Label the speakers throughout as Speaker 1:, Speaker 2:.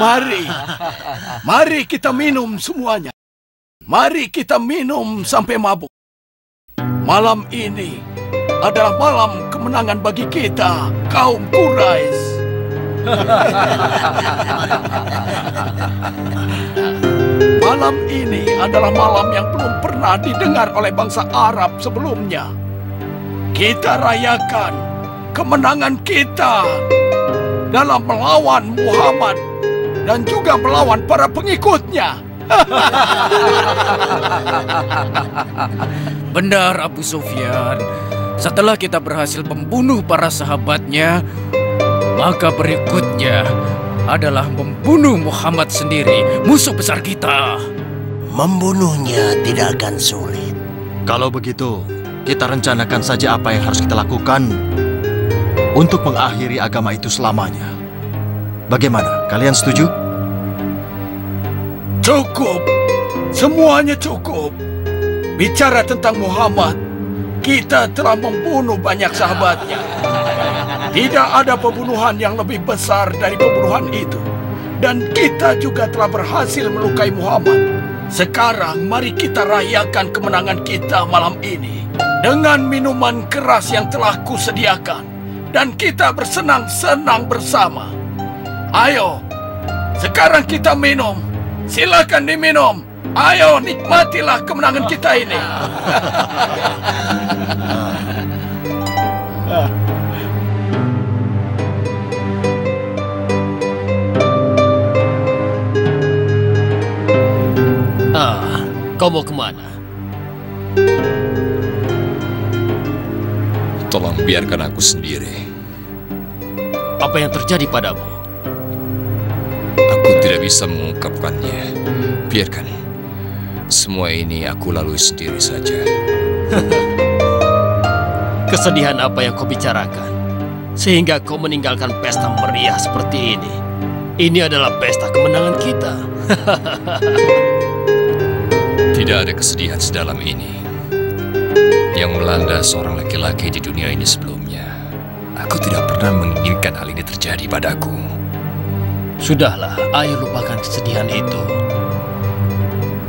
Speaker 1: Mari, mari kita minum semuanya. Mari kita minum sampai mabuk. Malam ini adalah malam kemenangan bagi kita, kaum Quraisy. Malam ini adalah malam yang belum pernah didengar oleh bangsa Arab sebelumnya. Kita rayakan kemenangan kita dalam melawan Muhammad dan juga melawan para pengikutnya.
Speaker 2: Benar, Abu Sufyan. Setelah kita berhasil membunuh para sahabatnya, maka berikutnya adalah membunuh Muhammad sendiri, musuh besar kita.
Speaker 3: Membunuhnya tidak akan sulit.
Speaker 4: Kalau begitu, kita rencanakan saja apa yang harus kita lakukan untuk mengakhiri agama itu selamanya. Bagaimana? Kalian setuju?
Speaker 1: Cukup. Semuanya cukup. Bicara tentang Muhammad, kita telah membunuh banyak sahabatnya. Tidak ada pembunuhan yang lebih besar dari pembunuhan itu. Dan kita juga telah berhasil melukai Muhammad. Sekarang mari kita rayakan kemenangan kita malam ini dengan minuman keras yang telah kusediakan. Dan kita bersenang-senang bersama. Ayo, sekarang kita minum. Silakan diminum. Ayo, nikmatilah kemenangan kita ini.
Speaker 5: Kau mau kemana?
Speaker 6: Tolong biarkan aku sendiri.
Speaker 5: Apa yang terjadi padamu?
Speaker 6: Aku tidak bisa mengungkapkannya. Biarkan. Semua ini aku lalui sendiri saja.
Speaker 5: Kesedihan apa yang kau bicarakan? Sehingga kau meninggalkan pesta meriah seperti ini. Ini adalah pesta kemenangan kita.
Speaker 6: Tidak ada kesedihan sedalam ini yang melanda seorang laki-laki di dunia ini sebelumnya. Aku tidak pernah menginginkan hal ini terjadi padaku.
Speaker 5: Sudahlah, ayo lupakan kesedihan itu.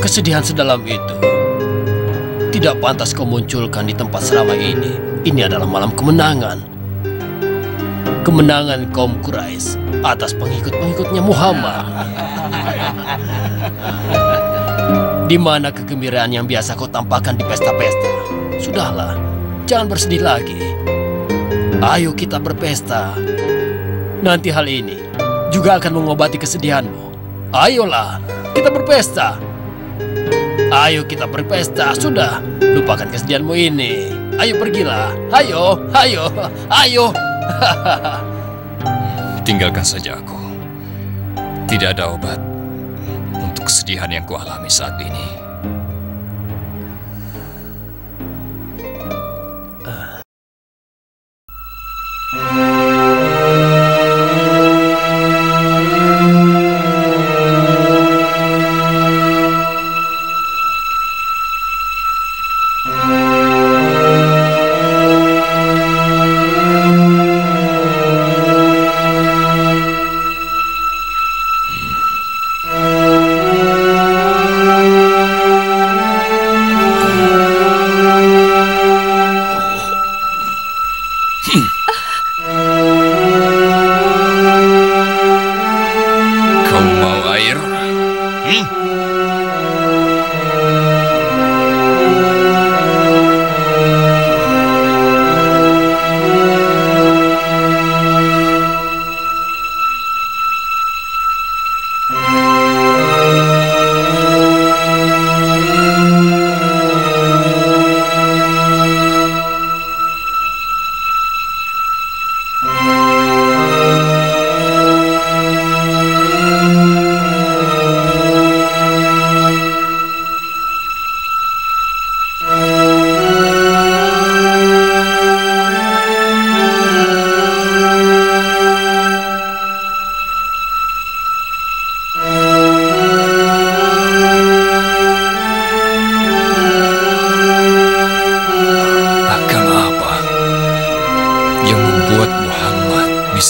Speaker 5: Kesedihan sedalam itu tidak pantas kau munculkan di tempat seramai ini. Ini adalah malam kemenangan. Kemenangan kaum Quraisy atas pengikut-pengikutnya Muhammad. Di mana kegembiraan yang biasa kau tampakkan di pesta-pesta? Sudahlah, jangan bersedih lagi. Ayo kita berpesta. Nanti hal ini juga akan mengobati kesedihanmu. Ayolah, kita berpesta. Ayo kita berpesta. Sudah, lupakan kesedihanmu ini. Ayo pergilah. Ayo, ayo, ayo.
Speaker 6: Tinggalkan saja aku. Tidak ada obat untuk kesedihan yang kualami saat ini.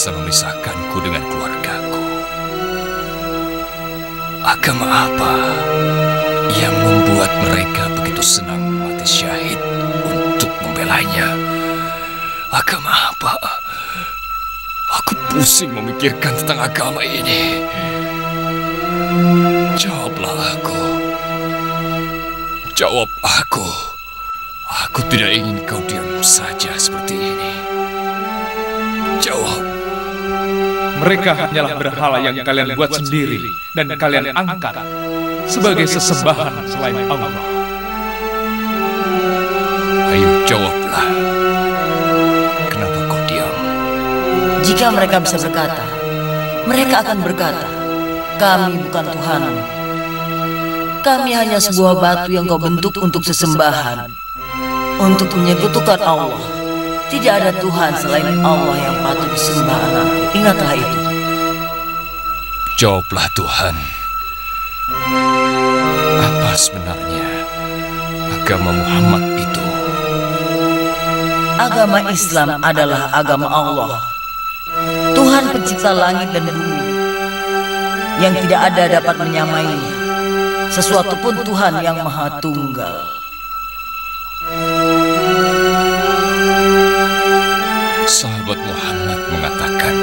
Speaker 6: bisa memisahkanku dengan keluargaku. Agama apa yang membuat mereka begitu senang mati syahid untuk membelanya? Agama apa? Aku pusing memikirkan tentang agama ini. Jawablah aku. Jawab aku. Aku tidak ingin kau diam saja seperti ini. Jawab.
Speaker 7: Mereka hanyalah berhala yang kalian buat sendiri dan kalian angkat sebagai sesembahan selain Allah.
Speaker 6: Ayo jawablah. Kenapa kau diam?
Speaker 8: Jika mereka bisa berkata, mereka akan berkata, kami bukan Tuhanmu. Kami hanya sebuah batu yang kau bentuk untuk sesembahan, untuk menyekutukan Allah. Tidak ada Tuhan selain Allah yang patut disembah, anakku. Ingatlah itu.
Speaker 6: Jawablah Tuhan. Apa sebenarnya agama Muhammad itu?
Speaker 8: Agama Islam adalah agama Allah, Tuhan pencipta langit dan bumi, yang tidak ada dapat menyamainya. Sesuatu pun Tuhan yang Maha Tunggal.
Speaker 6: Sahabat Muhammad mengatakan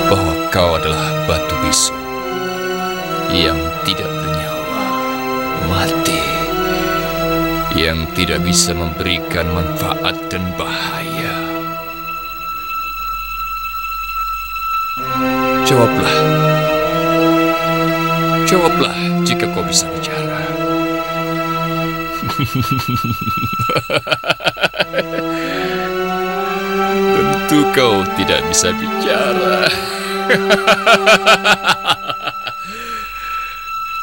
Speaker 6: bahwa kau adalah batu bisu yang tidak bernyawa, mati, yang tidak bisa memberikan manfaat dan bahaya. Jawablah. Jawablah jika kau bisa bicara. Tentu kau tidak bisa bicara.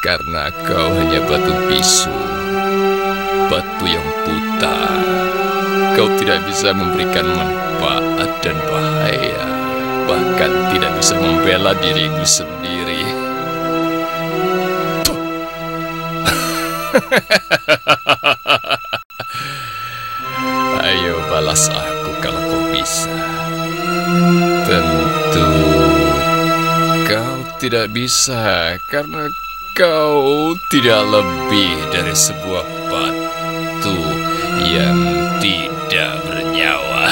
Speaker 6: Karena kau hanya batu bisu, batu yang buta. Kau tidak bisa memberikan manfaat dan bahaya, bahkan tidak bisa membela dirimu sendiri. Ayo balas aku kalau kau bisa. Tentu kau tidak bisa, karena kau tidak lebih dari sebuah batu yang tidak bernyawa.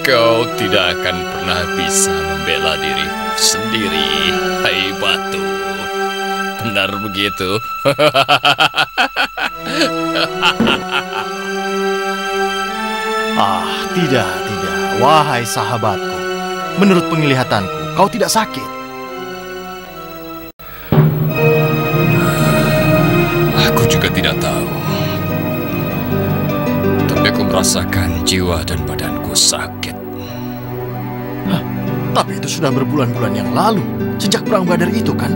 Speaker 6: Kau tidak akan pernah bisa membela dirimu sendiri, hai batu. Benar begitu?
Speaker 4: Tidak. Wahai sahabatku, menurut penglihatanku, kau tidak sakit.
Speaker 6: Aku juga tidak tahu. Tapi aku merasakan jiwa dan badanku sakit.
Speaker 4: Tapi itu sudah berbulan-bulan yang lalu, sejak perang Badar itu kan?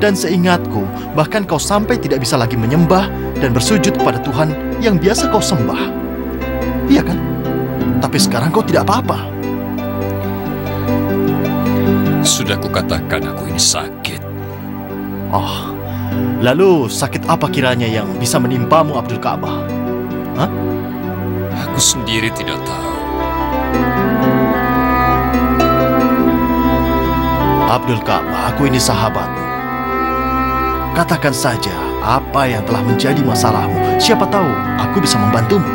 Speaker 4: Dan seingatku, bahkan kau sampai tidak bisa lagi menyembah dan bersujud kepada Tuhan yang biasa kau sembah. Iya kan? Tapi sekarang kau tidak apa-apa.
Speaker 6: Sudah kukatakan aku ini sakit.
Speaker 4: Oh, lalu sakit apa kiranya yang bisa menimpamu, Abdul Ka'bah? Hah?
Speaker 6: Aku sendiri tidak tahu.
Speaker 4: Abdul Ka'bah, aku ini sahabatmu. Katakan saja apa yang telah menjadi masalahmu. Siapa tahu aku bisa membantumu.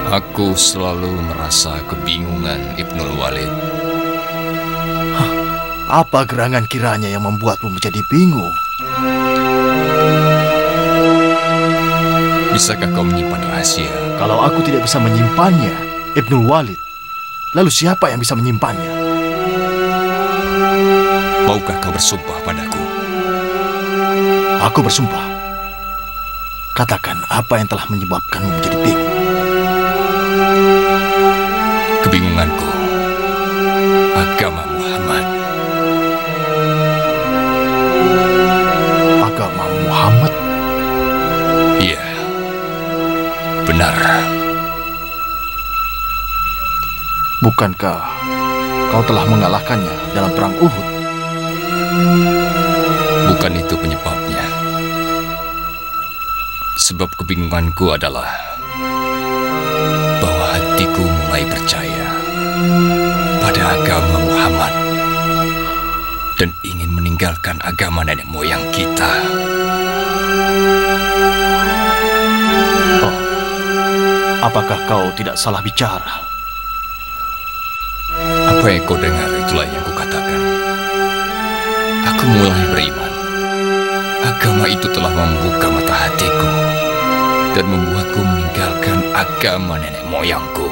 Speaker 6: Aku selalu merasa kebingungan, Ibnul Walid.
Speaker 4: Apa gerangan kiranya yang membuatmu menjadi bingung?
Speaker 6: Bisakah kau menyimpan rahasia?
Speaker 4: Kalau aku tidak bisa menyimpannya, Ibnul Walid, lalu siapa yang bisa menyimpannya?
Speaker 6: Maukah kau bersumpah padaku?
Speaker 4: Aku bersumpah. Katakan apa yang telah menyebabkanmu menjadi bingung.
Speaker 6: Kebingunganku, agama Muhammad.
Speaker 4: Agama Muhammad?
Speaker 6: Iya, benar.
Speaker 4: Bukankah kau telah mengalahkannya dalam perang Uhud?
Speaker 6: Bukan itu penyebabnya. sebab kebingunganku adalah bahwa hatiku mulai percaya pada agama Muhammad dan ingin meninggalkan agama nenek moyang kita.
Speaker 4: Oh, apakah kau tidak salah bicara?
Speaker 6: Apa yang kau dengar itulah yang kukatakan. Aku mulai beriman. Agama itu telah membuka mata hatiku dan membuatku meninggalkan agama nenek moyangku.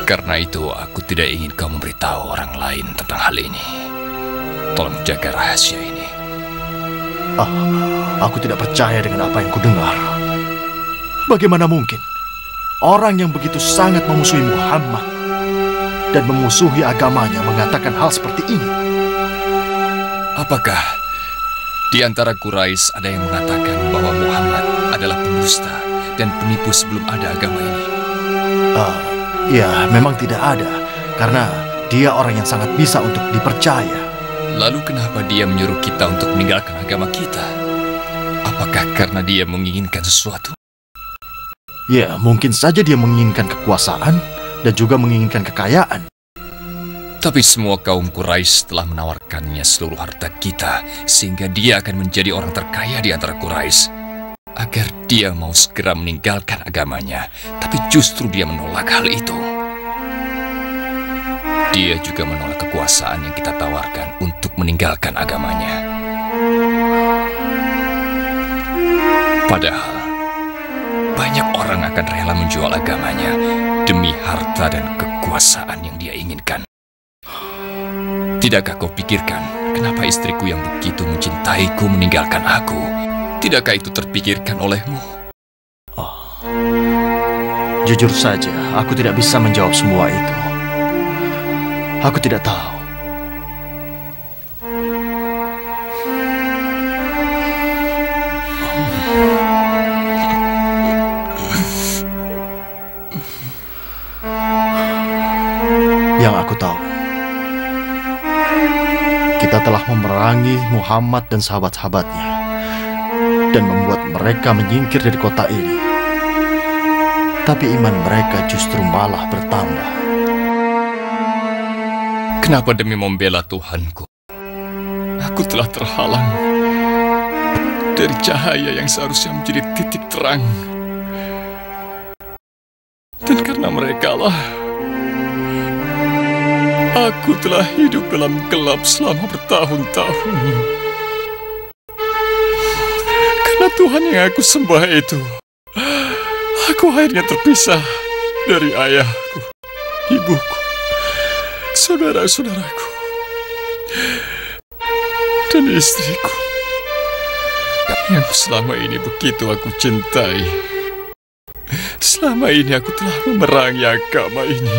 Speaker 6: Karena itu aku tidak ingin kau memberitahu orang lain tentang hal ini. Tolong jaga rahasia ini.
Speaker 4: Aku tidak percaya dengan apa yang kudengar. Bagaimana mungkin orang yang begitu sangat memusuhi Muhammad dan memusuhi agamanya mengatakan hal seperti ini?
Speaker 6: Apakah di antara Quraisy ada yang mengatakan bahwa Muhammad adalah pendusta dan penipu sebelum ada agama ini?
Speaker 4: Ya, memang tidak ada, karena dia orang yang sangat bisa untuk dipercaya.
Speaker 6: Lalu kenapa dia menyuruh kita untuk meninggalkan agama kita? Apakah karena dia menginginkan sesuatu?
Speaker 4: Ya, mungkin saja dia menginginkan kekuasaan dan juga menginginkan kekayaan.
Speaker 6: Tapi semua kaum Quraisy telah menawarkannya seluruh harta kita, sehingga dia akan menjadi orang terkaya di antara Quraisy. Agar dia mau segera meninggalkan agamanya, tapi justru dia menolak hal itu. Dia juga menolak kekuasaan yang kita tawarkan untuk meninggalkan agamanya. Padahal, banyak orang akan rela menjual agamanya demi harta dan kekuasaan yang dia inginkan. Tidakkah kau pikirkan kenapa istriku yang begitu mencintaiku meninggalkan aku? Tidakkah itu terpikirkan olehmu?
Speaker 4: Jujur saja, aku tidak bisa menjawab semua itu. Aku tidak tahu. Yang aku tahu, kita telah memerangi Muhammad dan sahabat-sahabatnya dan membuat mereka menyingkir dari kota ini. Tapi iman mereka justru malah bertambah.
Speaker 6: Kenapa demi membela Tuhanku, aku telah terhalang dari cahaya yang seharusnya menjadi titik terang. Dan karena mereka lah, aku telah hidup dalam gelap selama bertahun-tahun. Karena Tuhan yang aku sembah itu, aku akhirnya terpisah dari ayahku, ibuku, saudara-saudaraku, dan istriku yang selama ini begitu aku cintai. Selama ini aku telah memerangi agama ini.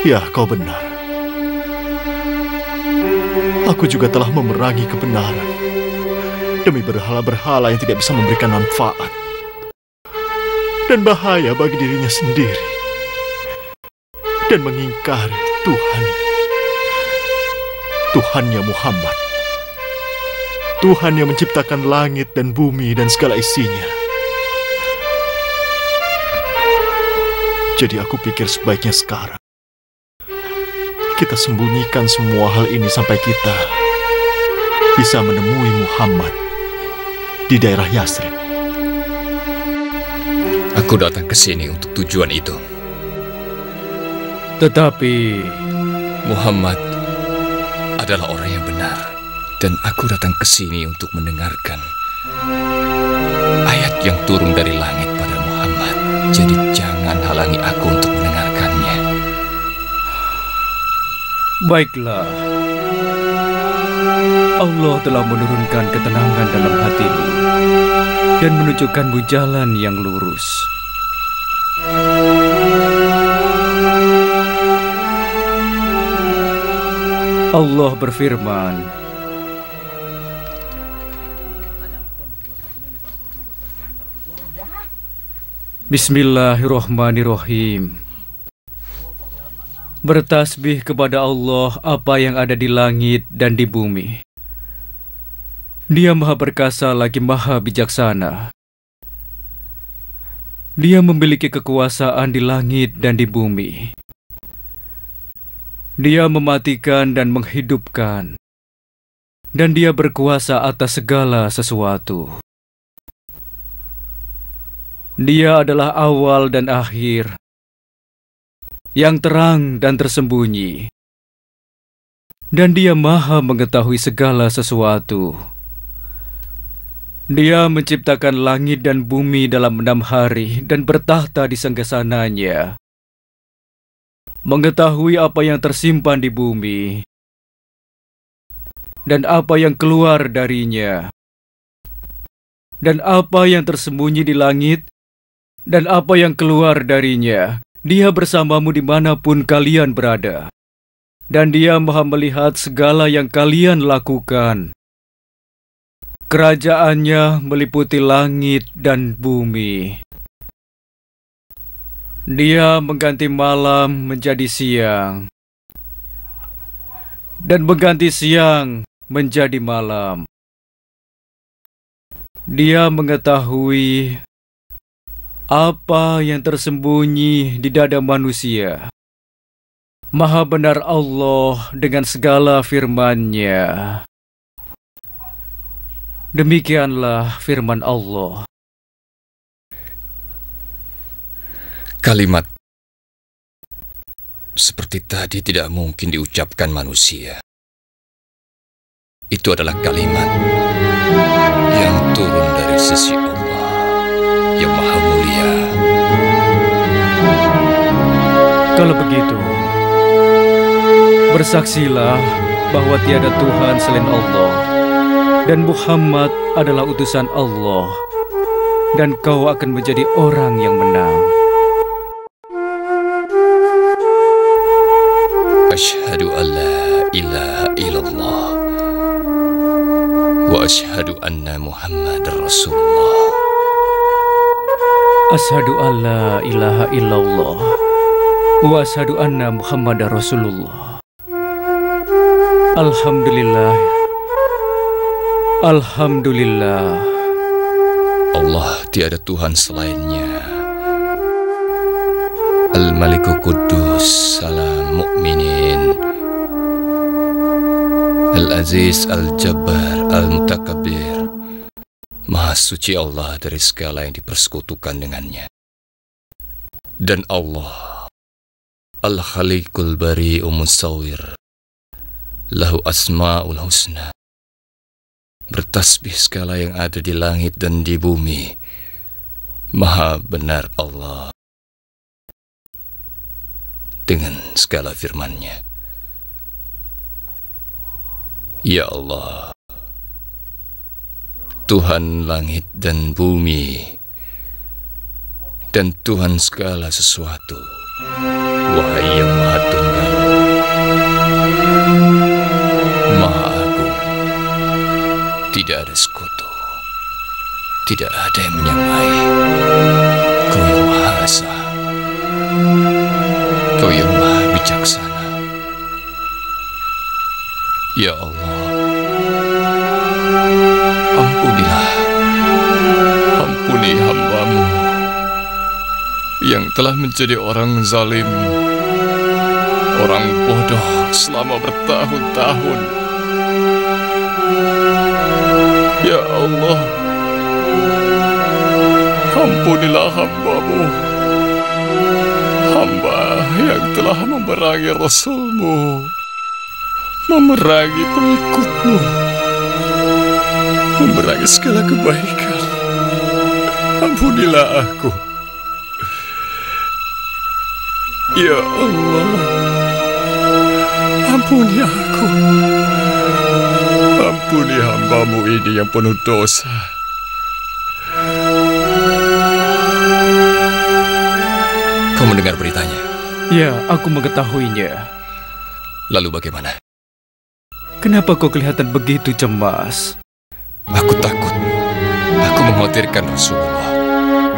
Speaker 4: Ya, kau benar. Aku juga telah memerangi kebenaran demi berhala-berhala yang tidak bisa memberikan manfaat dan bahaya bagi dirinya sendiri, dan mengingkari Tuhannya Muhammad, Tuhan yang menciptakan langit dan bumi dan segala isinya. Jadi aku pikir sebaiknya sekarang kita sembunyikan semua hal ini sampai kita bisa menemui Muhammad di daerah Yasrib.
Speaker 6: Aku datang ke sini untuk tujuan itu.
Speaker 2: Tetapi
Speaker 6: Muhammad adalah orang yang benar, dan aku datang ke sini untuk mendengarkan ayat yang turun dari langit pada Muhammad. Jadi jangan halangi aku untuk mendengarkannya.
Speaker 2: baiklah, Allah telah menurunkan ketenangan dalam hatimu dan menunjukkanmu jalan yang lurus. Allah berfirman, Bismillahirrahmanirrahim. Bertasbih kepada Allah apa yang ada di langit dan di bumi. Dia maha perkasa lagi maha bijaksana. Dia memiliki kekuasaan di langit dan di bumi. Dia mematikan dan menghidupkan. Dan dia berkuasa atas segala sesuatu. Dia adalah awal dan akhir, yang terang dan tersembunyi. Dan dia maha mengetahui segala sesuatu. Dia menciptakan langit dan bumi dalam 6 hari dan bertahta di singgasananya. Mengetahui apa yang tersimpan di bumi dan apa yang keluar darinya, dan apa yang tersembunyi di langit dan apa yang keluar darinya. Dia bersamamu dimanapun kalian berada, dan dia maha melihat segala yang kalian lakukan. Kerajaannya meliputi langit dan bumi. Dia mengganti malam menjadi siang, dan mengganti siang menjadi malam. Dia mengetahui apa yang tersembunyi di dada manusia. Maha benar Allah dengan segala firman-Nya. Demikianlah firman Allah.
Speaker 6: Kalimat seperti tadi tidak mungkin diucapkan manusia. Itu adalah kalimat yang turun dari sisi Allah yang maha mulia.
Speaker 2: Kalau begitu, bersaksilah bahwa tiada Tuhan selain Allah, dan Muhammad adalah utusan Allah, dan kau akan menjadi orang yang menang.
Speaker 6: Asyhadu an la ilaha illallah wa asyhadu anna Muhammadar Rasulullah.
Speaker 2: Asyhadu an la ilaha illallah wa asyhadu anna Muhammadar Rasulullah. Alhamdulillah. Alhamdulillah.
Speaker 6: Allah tiada Tuhan selainnya. Al-Maliku Quddus Salam Mu'minin, Al-Aziz Al-Jabbar Al-Mutakabbir. Maha suci Allah dari segala yang dipersekutukan dengannya. Dan Allah Al-Khaliqul Bari'u Musawwir, Lahu Asma'ul Husna. Bertasbih segala yang ada di langit dan di bumi. Maha benar Allah dengan segala firman-Nya. Ya Allah, Tuhan langit dan bumi, dan Tuhan segala sesuatu, wahai yang Maha Tunggal, Maha Agung, tidak ada sekutu, tidak ada yang menyamai. Kau yang Maha Esa, Kau yang Maha Bijaksana. Ya Allah, ampuni hamba-Mu yang telah menjadi orang zalim, orang bodoh selama bertahun-tahun. Ya Allah, ampunilah hamba-Mu, hamba yang telah memerangi Rasul-Mu, memerangi pengikut-Mu, memerangi segala kebaikan. Ampunilah aku. Ya Allah, ampuni aku. Ampuni hamba-Mu ini yang penuh dosa. Kau mendengar beritanya?
Speaker 2: Ya, aku mengetahuinya.
Speaker 6: Lalu bagaimana?
Speaker 2: Kenapa kau kelihatan begitu cemas?
Speaker 6: Aku takut. Aku mengkhawatirkan Rasulullah.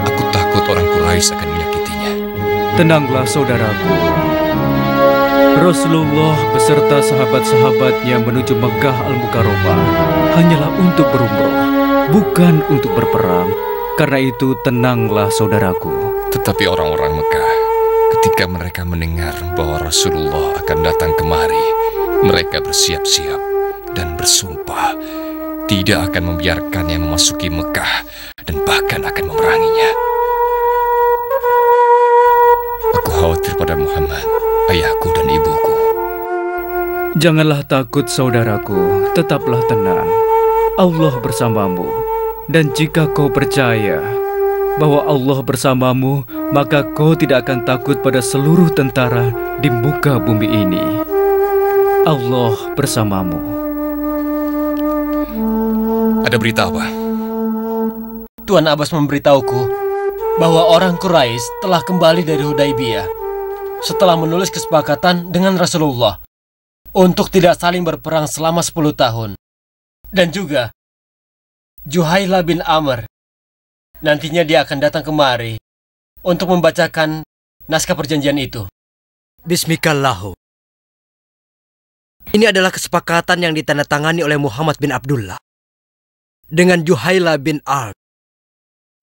Speaker 6: Aku takut orang Quraisy akan menyakitinya.
Speaker 2: Tenanglah, saudaraku. Rasulullah beserta sahabat-sahabatnya menuju Mekah Al-Mukarramah hanyalah untuk berumrah, bukan untuk berperang. Karena itu tenanglah saudaraku.
Speaker 6: Tetapi orang-orang Mekah, ketika mereka mendengar bahwa Rasulullah akan datang kemari, mereka bersiap-siap dan bersumpah tidak akan membiarkannya memasuki Mekah dan bahkan akan memeranginya. Aku khawatir pada Muhammad, ayahku dan ibuku.
Speaker 2: Janganlah takut saudaraku, tetaplah tenang. Allah bersamamu. Dan jika kau percaya bahwa Allah bersamamu, maka kau tidak akan takut pada seluruh tentara di muka bumi ini. Allah bersamamu.
Speaker 6: Ada berita apa?
Speaker 5: Tuan Abbas memberitahuku bahwa orang Quraisy telah kembali dari Hudaybiyah setelah menulis kesepakatan dengan Rasulullah untuk tidak saling berperang selama 10 tahun. Dan juga Juhailah bin Amr, nantinya dia akan datang kemari untuk membacakan naskah perjanjian itu.
Speaker 9: Bismikallahu. Ini adalah kesepakatan yang ditandatangani oleh Muhammad bin Abdullah dengan Juhailah bin Amr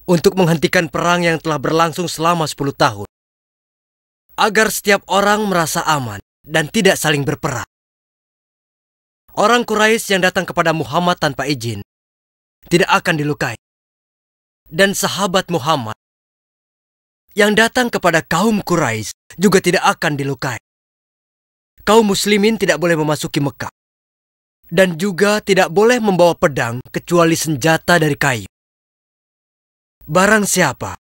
Speaker 9: untuk menghentikan perang yang telah berlangsung selama 10 tahun, agar setiap orang merasa aman dan tidak saling berperang. Orang Quraisy yang datang kepada Muhammad tanpa izin tidak akan dilukai. Dan sahabat Muhammad yang datang kepada kaum Quraisy juga tidak akan dilukai. Kaum muslimin tidak boleh memasuki Mekah. Dan juga tidak boleh membawa pedang kecuali senjata dari kayu. Barang siapa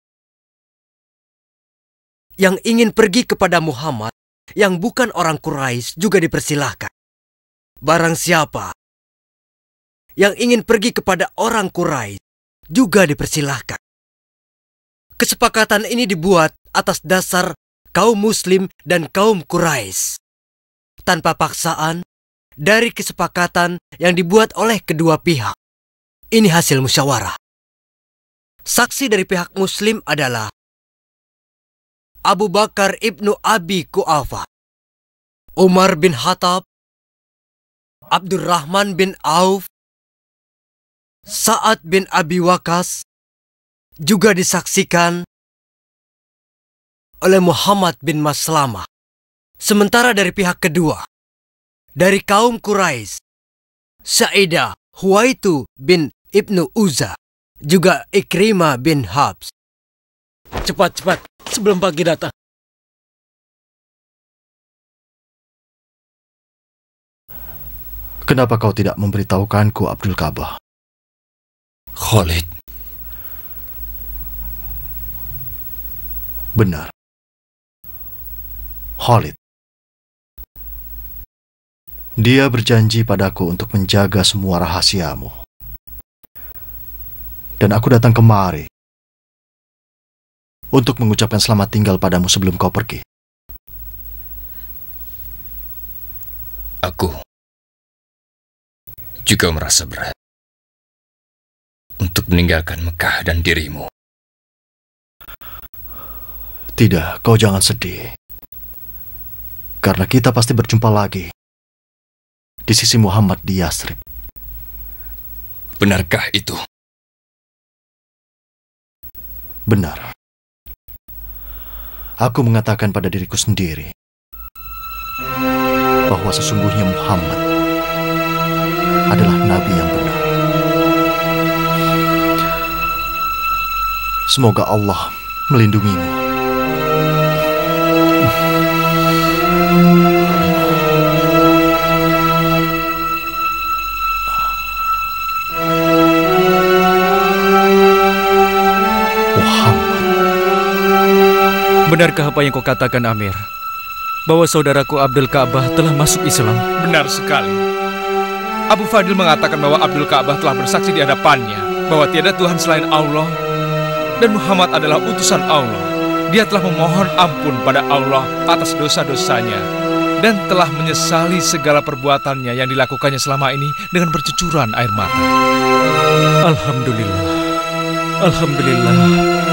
Speaker 9: yang ingin pergi kepada Muhammad yang bukan orang Quraisy juga dipersilahkan. Barang siapa yang ingin pergi kepada orang Quraisy juga dipersilahkan. Kesepakatan ini dibuat atas dasar kaum Muslim dan kaum Quraisy tanpa paksaan dari kesepakatan yang dibuat oleh kedua pihak. Ini hasil musyawarah. Saksi dari pihak Muslim adalah Abu Bakar ibnu Abi Quhafah, Umar bin Khattab, Abdurrahman bin Auf, Sa'ad bin Abi Waqqas, juga disaksikan oleh Muhammad bin Maslamah. Sementara dari pihak kedua, dari kaum Quraisy, Sa'idah Huwaitu bin Ibnu Uza, juga Ikrimah bin Habs.
Speaker 5: Cepat, sebelum pagi datang.
Speaker 4: Kenapa kau tidak memberitahukanku, Abdul Ka'bah?
Speaker 6: Khalid.
Speaker 4: Benar. Khalid. Dia berjanji padaku untuk menjaga semua rahasiamu. Dan aku datang kemari untuk mengucapkan selamat tinggal padamu sebelum kau pergi.
Speaker 6: Aku juga merasa berat untuk meninggalkan Mekah dan dirimu.
Speaker 4: Tidak, kau jangan sedih. Karena kita pasti berjumpa lagi di sisi Muhammad di Yasrib.
Speaker 6: Benarkah itu?
Speaker 4: Benar. Aku mengatakan pada diriku sendiri bahwa sesungguhnya Muhammad adalah Nabi yang benar. Semoga Allah melindungimu.
Speaker 2: Benarkah apa yang kau katakan, Amir? Bahwa saudaraku Abdul Ka'bah telah masuk Islam?
Speaker 7: Benar sekali. Abu Fadil mengatakan bahwa Abdul Ka'bah telah bersaksi di hadapannya bahwa tiada Tuhan selain Allah dan Muhammad adalah utusan Allah. Dia telah memohon ampun pada Allah atas dosa-dosanya dan telah menyesali segala perbuatannya yang dilakukannya selama ini dengan bercucuran air mata.
Speaker 2: Alhamdulillah. Alhamdulillah.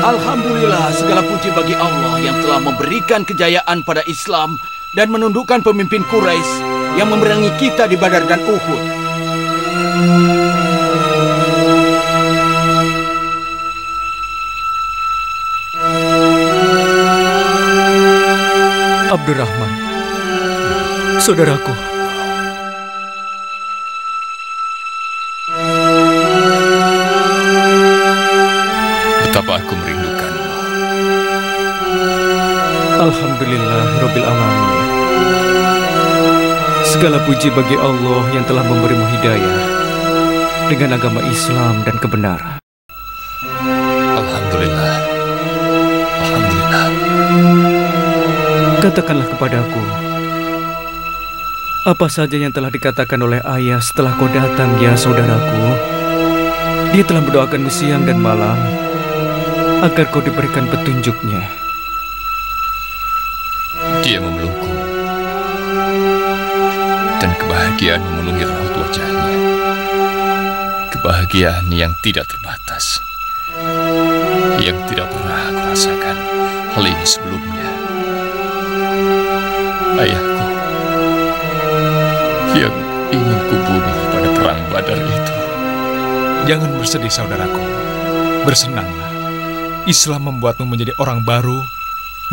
Speaker 1: Alhamdulillah, segala puji bagi Allah yang telah memberikan kejayaan pada Islam dan menundukkan pemimpin Quraisy yang memerangi kita di Badar dan Uhud.
Speaker 2: Abdurrahman, saudaraku.
Speaker 6: Betapa aku merindukanmu.
Speaker 2: Alhamdulillah Rabbil Alamin. Segala puji bagi Allah yang telah memberimu hidayah dengan agama Islam dan kebenaran.
Speaker 6: Alhamdulillah. Alhamdulillah.
Speaker 2: Katakanlah kepadaku, apa saja yang telah dikatakan oleh ayah setelah kau datang, ya saudaraku. Dia telah mendoakanmu siang dan malam agar kau diberikan petunjuknya.
Speaker 6: Dia memelukku, dan kebahagiaan memenuhi raut wajahnya. Kebahagiaan yang tidak terbatas, yang tidak pernah aku rasakan hal ini sebelumnya. Ayahku yang ingin kubunuh pada perang Badar itu.
Speaker 7: Jangan bersedih, saudaraku. Bersenanglah. Islam membuatmu menjadi orang baru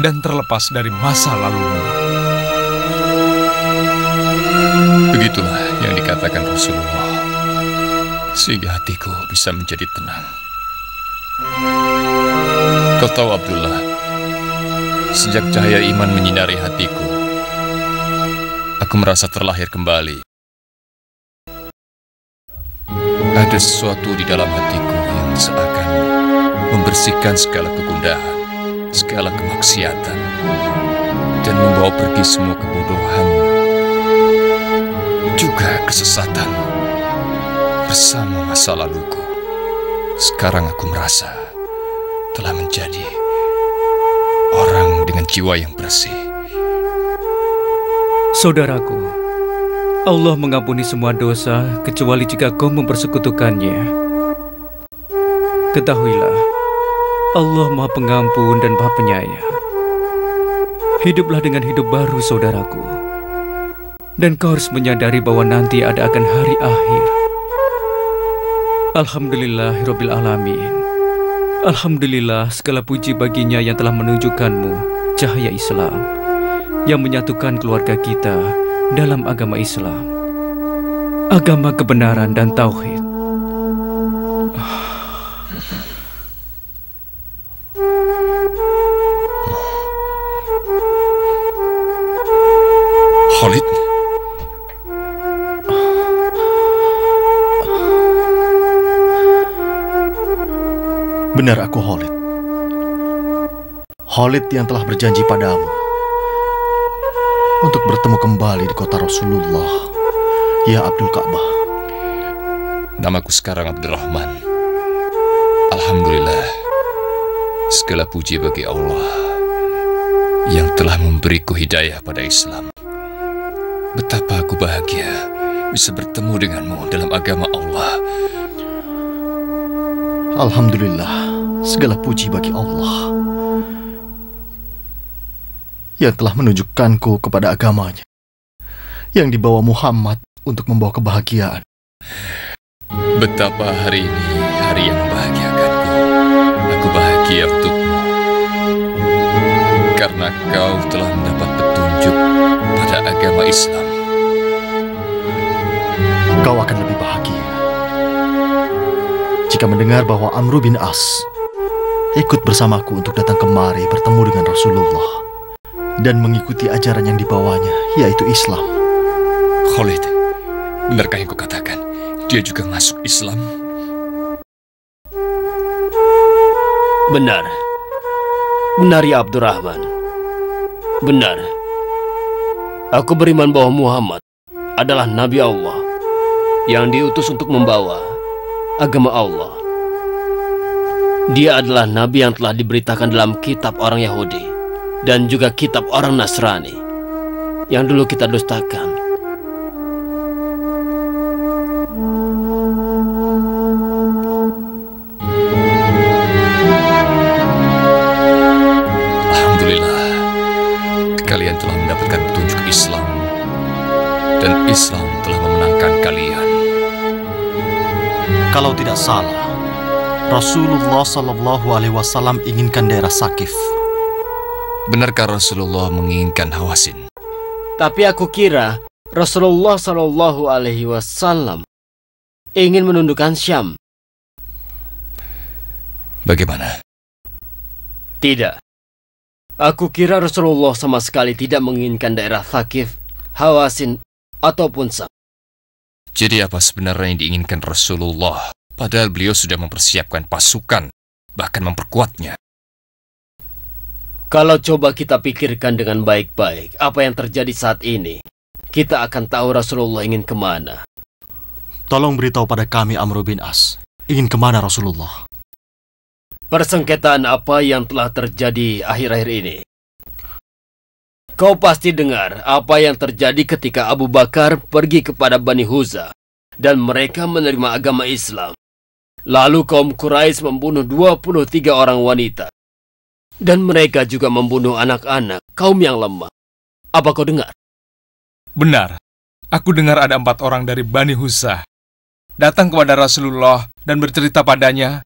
Speaker 7: dan terlepas dari masa lalumu.
Speaker 6: Begitulah yang dikatakan Rasulullah, sehingga hatiku bisa menjadi tenang. Kau tahu, Abdullah, sejak cahaya iman menyinari hatiku, aku merasa terlahir kembali. Ada sesuatu di dalam hatiku yang seakan membersihkan segala kegundahan, segala kemaksiatan, dan membawa pergi semua kebodohan, juga kesesatan. Bersama masa laluku, sekarang aku merasa telah menjadi orang dengan jiwa yang bersih.
Speaker 2: Saudaraku, Allah mengampuni semua dosa kecuali jika kau mempersekutukannya. Ketahuilah, Allah Maha Pengampun dan Maha Penyayang. Hiduplah dengan hidup baru, saudaraku. Dan kau harus menyadari bahwa nanti ada akan hari akhir. Alhamdulillahirabbil alamin. Alhamdulillah, segala puji baginya yang telah menunjukkanmu cahaya Islam, yang menyatukan keluarga kita dalam agama Islam, agama kebenaran dan tauhid.
Speaker 6: Khalid,
Speaker 4: benar aku Khalid. Khalid yang telah berjanji padamu untuk bertemu kembali di kota Rasulullah, ya Abdul Ka'bah.
Speaker 6: Namaku sekarang Abdurrahman. Alhamdulillah, segala puji bagi Allah yang telah memberiku hidayah pada Islam. Betapa aku bahagia bisa bertemu denganmu dalam agama Allah.
Speaker 4: Alhamdulillah, segala puji bagi Allah yang telah menunjukkanku kepada agamanya, yang dibawa Muhammad untuk membawa kebahagiaan.
Speaker 6: Betapa hari ini hari yang membahagiakanku. Aku bahagia untukmu, karena kau telah mendapat petunjuk pada agama Islam.
Speaker 4: Kau akan lebih bahagia jika mendengar bahwa Amr bin As ikut bersamaku untuk datang kemari bertemu dengan Rasulullah dan mengikuti ajaran yang dibawanya, yaitu Islam.
Speaker 6: Khalid, benarkah yang kau katakan? Dia juga masuk Islam?
Speaker 5: Benar. Benar ya Abdurrahman. Benar. Aku beriman bahwa Muhammad adalah Nabi Allah yang diutus untuk membawa agama Allah. Dia adalah Nabi yang telah diberitakan dalam kitab orang Yahudi dan juga kitab orang Nasrani yang dulu kita dustakan.
Speaker 6: Alhamdulillah, kalian telah mendapatkan petunjuk
Speaker 4: Kalau tidak salah, Rasulullah Shallallahu Alaihi Wasallam inginkan daerah Sakif.
Speaker 6: Benarkah Rasulullah menginginkan Hawasin?
Speaker 5: Tapi aku kira Rasulullah Shallallahu Alaihi Wasallam ingin menundukkan Syam.
Speaker 6: Bagaimana?
Speaker 5: Tidak. Aku kira Rasulullah sama sekali tidak menginginkan daerah Thaqif, Hawasin, ataupun Syam.
Speaker 6: Jadi apa sebenarnya yang diinginkan Rasulullah? Padahal beliau sudah mempersiapkan pasukan, bahkan memperkuatnya.
Speaker 5: Kalau coba kita pikirkan dengan baik-baik apa yang terjadi saat ini, kita akan tahu Rasulullah ingin kemana.
Speaker 4: Tolong beritahu pada kami Amr bin As, ingin kemana Rasulullah?
Speaker 5: Persengketaan apa yang telah terjadi akhir-akhir ini? Kau pasti dengar apa yang terjadi ketika Abu Bakar pergi kepada Bani Huza dan mereka menerima agama Islam. Lalu kaum Quraisy membunuh 23 orang wanita. Dan mereka juga membunuh anak-anak, kaum yang lemah. Apa kau dengar?
Speaker 7: Benar. Aku dengar ada 4 orang dari Bani Huza datang kepada Rasulullah dan bercerita padanya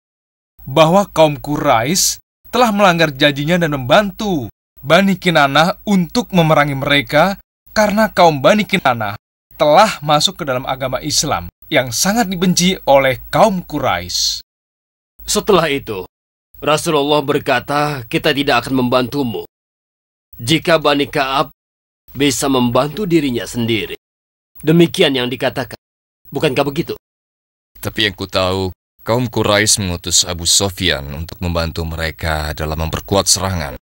Speaker 7: bahwa kaum Quraisy telah melanggar janjinya dan membantu Bani Kinanah untuk memerangi mereka karena kaum Bani Kinanah telah masuk ke dalam agama Islam yang sangat dibenci oleh kaum Quraisy.
Speaker 5: Setelah itu, Rasulullah berkata, kita tidak akan membantumu jika Bani Ka'ab bisa membantu dirinya sendiri. Demikian yang dikatakan. Bukankah begitu?
Speaker 6: Tapi yang ku tahu, kaum Quraisy mengutus Abu Sofyan untuk membantu mereka dalam memperkuat serangan.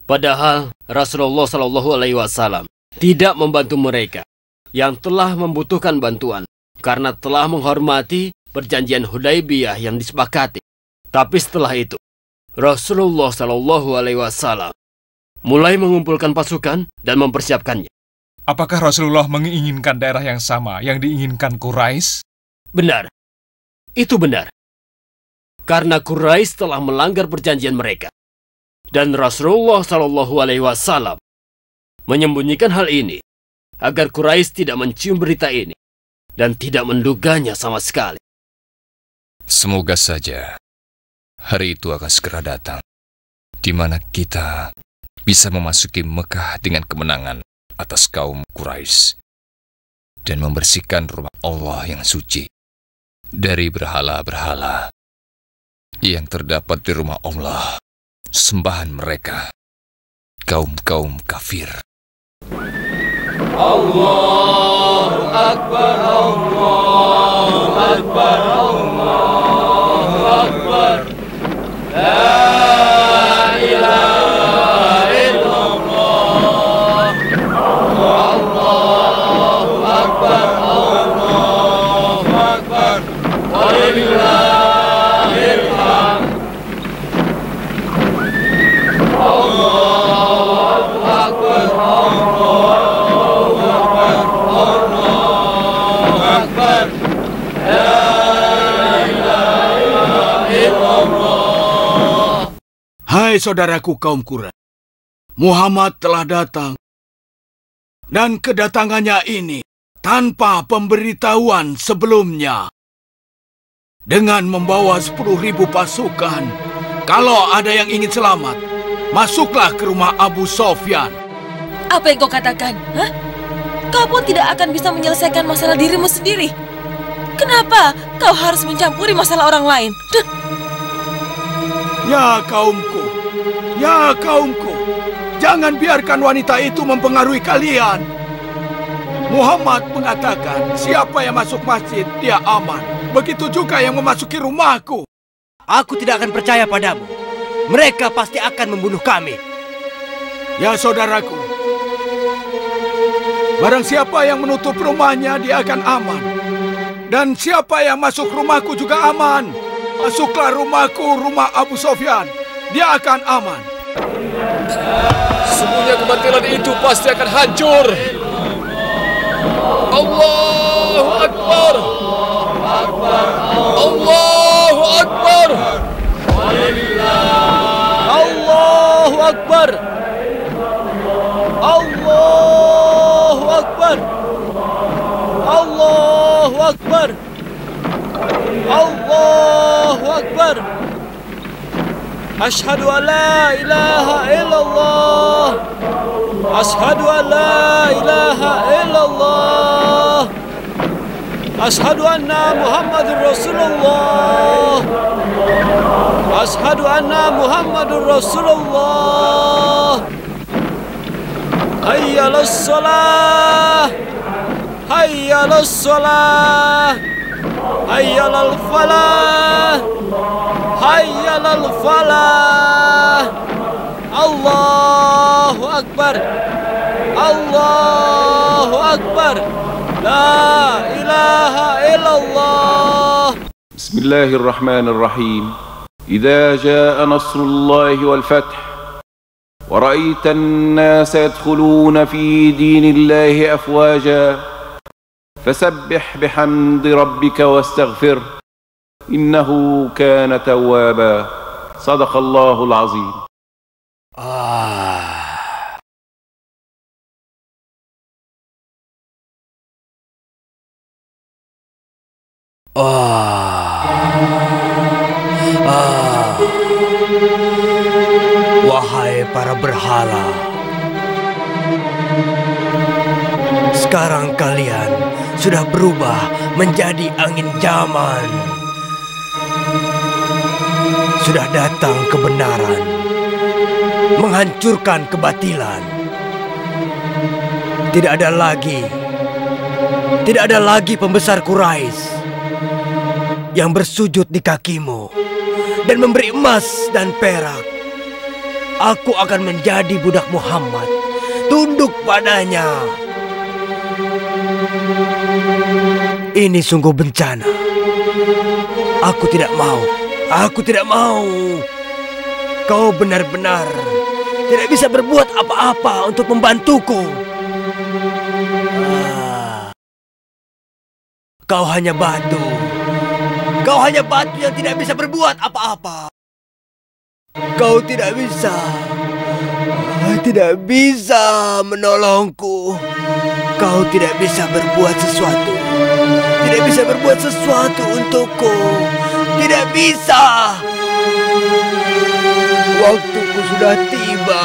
Speaker 5: Padahal Rasulullah SAW tidak membantu mereka yang telah membutuhkan bantuan karena telah menghormati perjanjian Hudaybiyah yang disepakati. Tapi setelah itu, Rasulullah SAW mulai mengumpulkan pasukan dan mempersiapkannya.
Speaker 7: Apakah Rasulullah menginginkan daerah yang sama yang diinginkan Quraisy?
Speaker 5: Benar. Itu benar. Karena Quraisy telah melanggar perjanjian mereka. Dan Rasulullah SAW menyembunyikan hal ini agar Quraisy tidak mencium berita ini dan tidak menduganya sama sekali.
Speaker 6: Semoga saja hari itu akan segera datang, di mana kita bisa memasuki Mekah dengan kemenangan atas kaum Quraisy dan membersihkan rumah Allah yang suci dari berhala-berhala yang terdapat di rumah Allah, sembahan mereka, kaum-kaum kafir.
Speaker 10: Allahu Akbar, Allahu Akbar, Allahu Akbar. La ilaha illallah. Allahu Akbar, Allahu Akbar. Walillahil hamd. Allahu Akbar, Allahu Akbar, Allahu Akbar. La ilaha illallah.
Speaker 1: Hai saudaraku kaum Quraisy, Muhammad telah datang. Dan kedatangannya ini tanpa pemberitahuan sebelumnya. Dengan membawa 10.000 pasukan, kalau ada yang ingin selamat, masuklah ke rumah Abu Sofyan.
Speaker 11: Apa yang kau katakan? Hah? Kau pun tidak akan bisa menyelesaikan masalah dirimu sendiri. Kenapa kau harus mencampuri masalah orang lain? Duh.
Speaker 1: Ya kaumku, jangan biarkan wanita itu mempengaruhi kalian. Muhammad mengatakan, siapa yang masuk masjid, dia aman. Begitu juga yang memasuki rumahku.
Speaker 9: Aku tidak akan percaya padamu. Mereka pasti akan membunuh kami.
Speaker 1: Ya saudaraku, barang siapa yang menutup rumahnya, dia akan aman. Dan siapa yang masuk rumahku juga aman. Masuklah rumahku, rumah Abu Sofyan. Dia akan aman.
Speaker 6: Semuanya kebatilan itu pasti akan hancur. Allahu Akbar. Allahu Akbar.
Speaker 5: Allahu Akbar. Allahu Akbar. Allahu Akbar.
Speaker 10: Allahu Akbar. Ashhadu an la ilaha illallah. Ashhadu an la ilaha illallah. Ashhadu anna Muhammadur Rasulullah. Ashhadu anna Muhammadur Rasulullah. Hayya 'alas shalah. Hayya 'alas shalah. Hayya 'alal falah. Hayya 'alal falah. Allahu Akbar. Allahu Akbar. La ilaha illallah.
Speaker 12: Bismillahirrahmanirrahim. Idza jaa nasrullahi wal fath wa ra'aita an-nasa yadkhuluna fi dinillahi afwaja fasabbih bihamdi rabbika wastaghfir innahu kana tawwaba. Shadaqallahul azim.
Speaker 9: Wahai para berhala, sekarang kalian sudah berubah menjadi angin zaman. Sudah datang kebenaran, menghancurkan kebatilan. Tidak ada lagi pembesar Quraisy yang bersujud di kakimu dan memberi emas dan perak. Aku akan menjadi budak Muhammad, tunduk padanya. Ini sungguh bencana. Aku tidak mau. Kau benar-benar tidak bisa berbuat apa-apa untuk membantuku. Kau hanya batu. Kau hanya batu yang tidak bisa berbuat apa-apa. Kau tidak bisa menolongku. Kau tidak bisa berbuat sesuatu. Tidak bisa berbuat sesuatu untukku. Tidak bisa. Waktuku sudah tiba.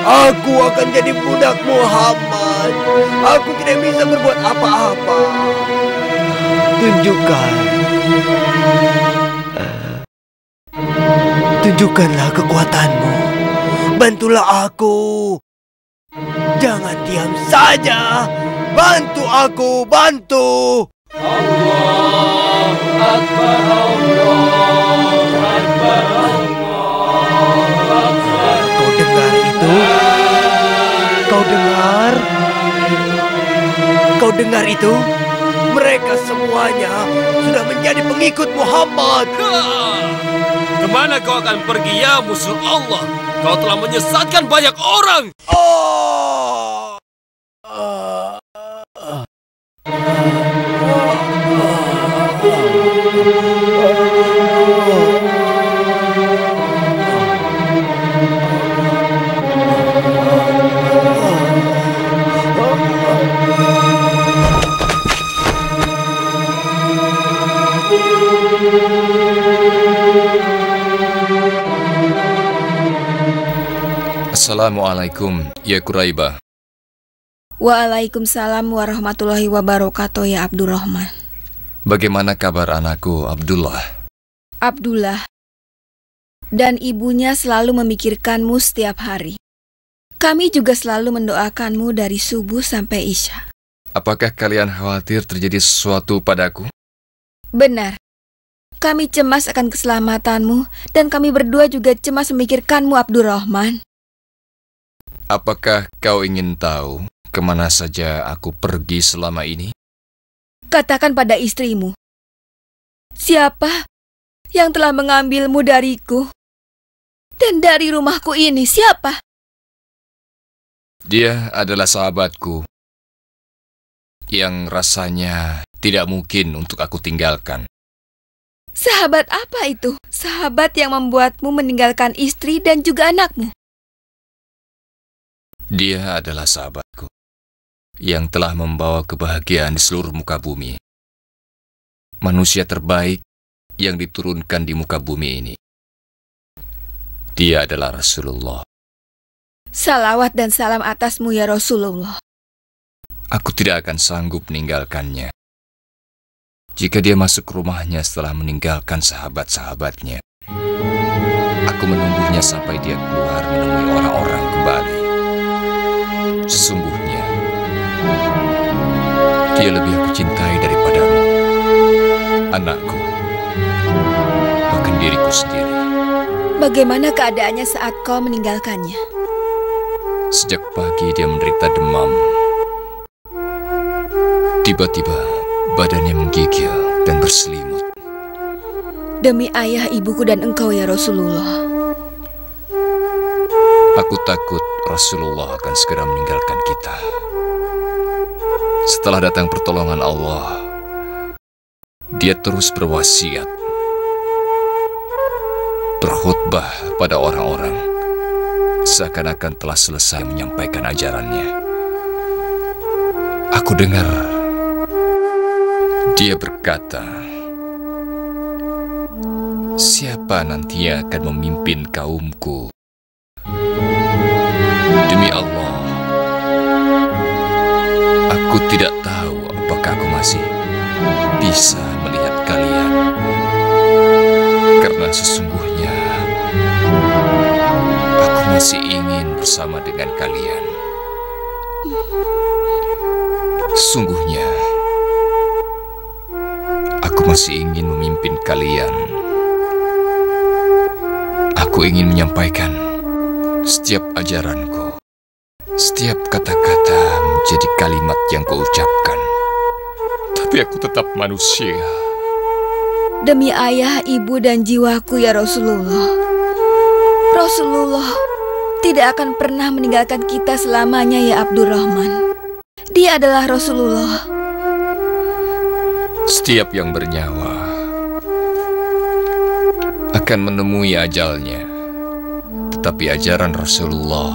Speaker 9: Aku akan jadi budak Muhammad. Aku tidak bisa berbuat apa-apa. Tunjukkanlah kekuatanmu. Bantulah aku. Jangan diam saja. Bantu aku, bantu.
Speaker 10: Allahu Akbar, Allahu Akbar, Allahu Akbar.
Speaker 9: Kau dengar itu? Kau dengar itu? Mereka semuanya sudah menjadi pengikut Muhammad.
Speaker 5: Kemana kau akan pergi ya musuh Allah? Kau telah menyesatkan banyak orang.
Speaker 6: Assalamualaikum, ya Quraibah.
Speaker 11: Waalaikumsalam warahmatullahi wabarakatuh, ya Abdurrahman.
Speaker 6: Bagaimana kabar anakku, Abdullah?
Speaker 11: Abdullah dan ibunya selalu memikirkanmu setiap hari. Kami juga selalu mendoakanmu dari subuh sampai isya.
Speaker 6: Apakah kalian khawatir terjadi sesuatu padaku?
Speaker 11: Benar. Kami cemas akan keselamatanmu dan kami berdua juga cemas memikirkanmu, Abdurrahman.
Speaker 6: Apakah kau ingin tahu kemana saja aku pergi selama ini?
Speaker 11: Katakan pada istrimu. Siapa yang telah mengambilmu dariku? Dan dari rumahku ini siapa?
Speaker 6: Dia adalah sahabatku yang rasanya tidak mungkin untuk aku tinggalkan.
Speaker 11: Sahabat apa itu? Sahabat yang membuatmu meninggalkan istri dan juga anakmu.
Speaker 6: Dia adalah sahabatku yang telah membawa kebahagiaan di seluruh muka bumi. manusia terbaik yang diturunkan di muka bumi ini. Dia adalah Rasulullah.
Speaker 13: Salawat dan salam atasmu ya Rasulullah.
Speaker 6: Aku tidak akan sanggup meninggalkannya. Jika dia masuk rumahnya setelah meninggalkan sahabat-sahabatnya, aku menunggunya sampai dia keluar menemui orang-orang kembali. Sesungguhnya, dia lebih aku cintai daripadamu, anakku, bahkan diriku sendiri.
Speaker 13: Bagaimana keadaannya saat kau meninggalkannya?
Speaker 6: Sejak pagi dia menderita demam. Tiba-tiba badannya menggigil dan berselimut.
Speaker 13: Demi ayah, ibuku dan engkau ya Rasulullah.
Speaker 6: Aku takut Rasulullah akan segera meninggalkan kita. Setelah datang pertolongan Allah, dia terus berwasiat, berkhutbah pada orang-orang, seakan-akan telah selesai menyampaikan ajarannya. Aku dengar dia berkata, siapa nantinya akan memimpin kaumku? Demi Allah, aku tidak tahu apakah aku masih bisa melihat kalian. Karena sesungguhnya aku masih ingin bersama dengan kalian. Sungguhnya aku masih ingin memimpin kalian. Aku ingin menyampaikan setiap ajaranku, setiap kata-kata menjadi kalimat yang kuucapkan. Tapi aku tetap manusia.
Speaker 13: Demi ayah, ibu, dan jiwaku ya Rasulullah. Rasulullah tidak akan pernah meninggalkan kita selamanya ya Abdurrahman. Dia adalah Rasulullah.
Speaker 6: Setiap yang bernyawa akan menemui ajalnya. Tetapi ajaran Rasulullah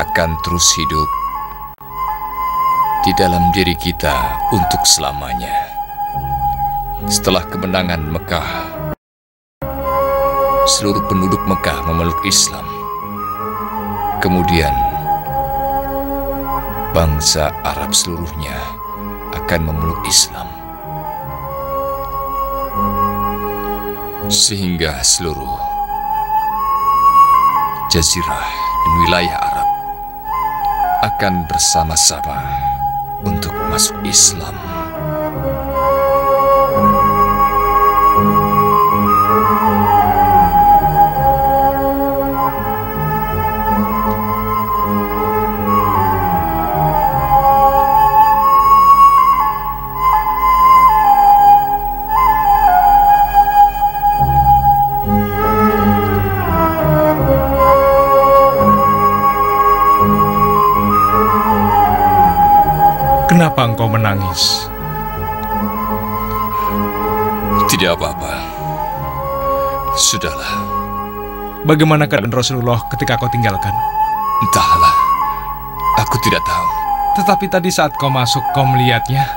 Speaker 6: akan terus hidup di dalam diri kita untuk selamanya. Setelah kemenangan Mekah, seluruh penduduk Mekah memeluk Islam. Kemudian, bangsa Arab seluruhnya akan memeluk Islam. Sehingga seluruh jazirah dan wilayah Arab akan bersama-sama untuk masuk Islam.
Speaker 7: Kenapa engkau menangis?
Speaker 6: Tidak apa-apa. Sudahlah.
Speaker 7: Bagaimana keadaan Rasulullah ketika kau tinggalkan?
Speaker 6: Entahlah. Aku tidak tahu.
Speaker 7: Tetapi tadi saat kau masuk, kau melihatnya.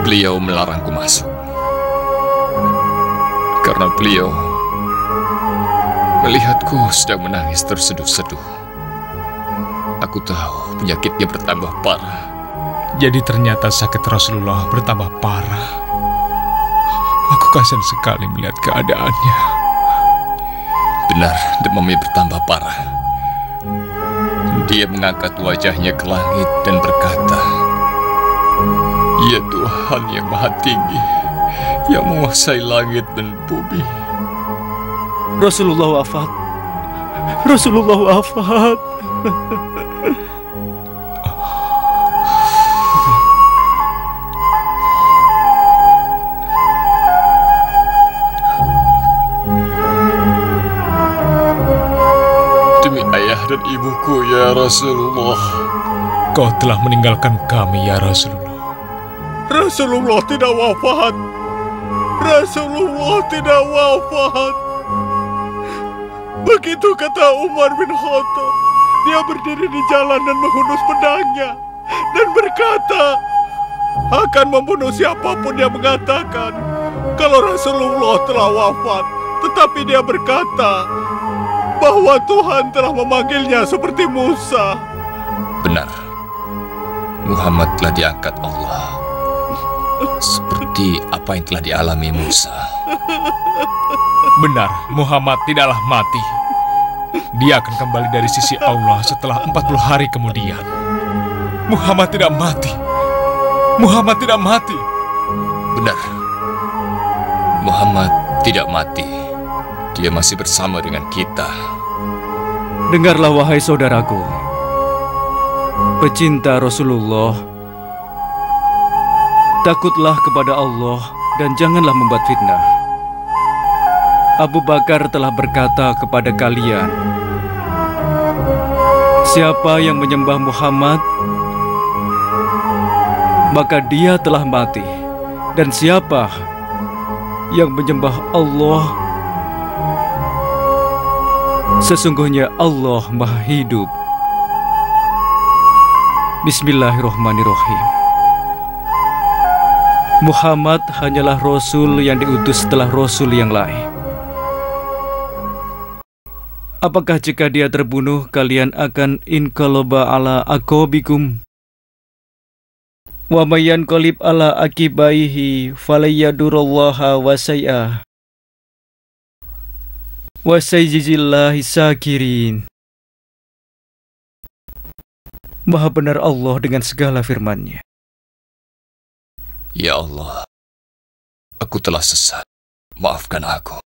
Speaker 6: Beliau melarangku masuk. Karena beliau melihatku sedang menangis terseduh-seduh. Aku tahu penyakitnya bertambah parah.
Speaker 7: Jadi ternyata sakit Rasulullah bertambah parah. Aku kasihan sekali melihat keadaannya.
Speaker 6: Benar, demamnya bertambah parah. Dia mengangkat wajahnya ke langit dan berkata, "Ya Tuhan yang Maha Tinggi, yang menguasai langit dan bumi."
Speaker 10: Rasulullah wafat. Rasulullah wafat.
Speaker 6: Demi ayah dan ibuku ya Rasulullah.
Speaker 7: Kau telah meninggalkan kami ya Rasulullah.
Speaker 10: Rasulullah tidak wafat. Rasulullah tidak wafat. Begitu kata Umar bin Khattab. Dia berdiri di jalan dan menghunus pedangnya dan berkata, akan membunuh siapapun yang mengatakan kalau Rasulullah telah wafat, tetapi dia berkata bahwa Tuhan telah memanggilnya seperti Musa.
Speaker 6: Benar, Muhammad telah diangkat Allah, seperti apa yang telah dialami Musa.
Speaker 7: Benar, Muhammad tidaklah mati. Dia akan kembali dari sisi Allah setelah 40 hari kemudian. Muhammad tidak mati. Muhammad tidak mati.
Speaker 6: Benar, Muhammad tidak mati. Dia masih bersama dengan kita.
Speaker 2: Dengarlah wahai saudaraku, pecinta Rasulullah. Takutlah kepada Allah dan janganlah membuat fitnah. Abu Bakar telah berkata kepada kalian, siapa yang menyembah Muhammad, maka dia telah mati. Dan siapa yang menyembah Allah, sesungguhnya Allah Maha Hidup. Bismillahirrahmanirrahim. Muhammad hanyalah Rasul yang diutus setelah Rasul yang lain. Apakah jika dia terbunuh, kalian akan inqalaba ala aqabikum? Wa may yanqalib ala aqibaihi falyadurrallaha wa sayya. Wa sayyidillahi syakirin. Maha benar Allah dengan segala firman-Nya.
Speaker 6: Ya Allah, aku telah sesat. Maafkan aku.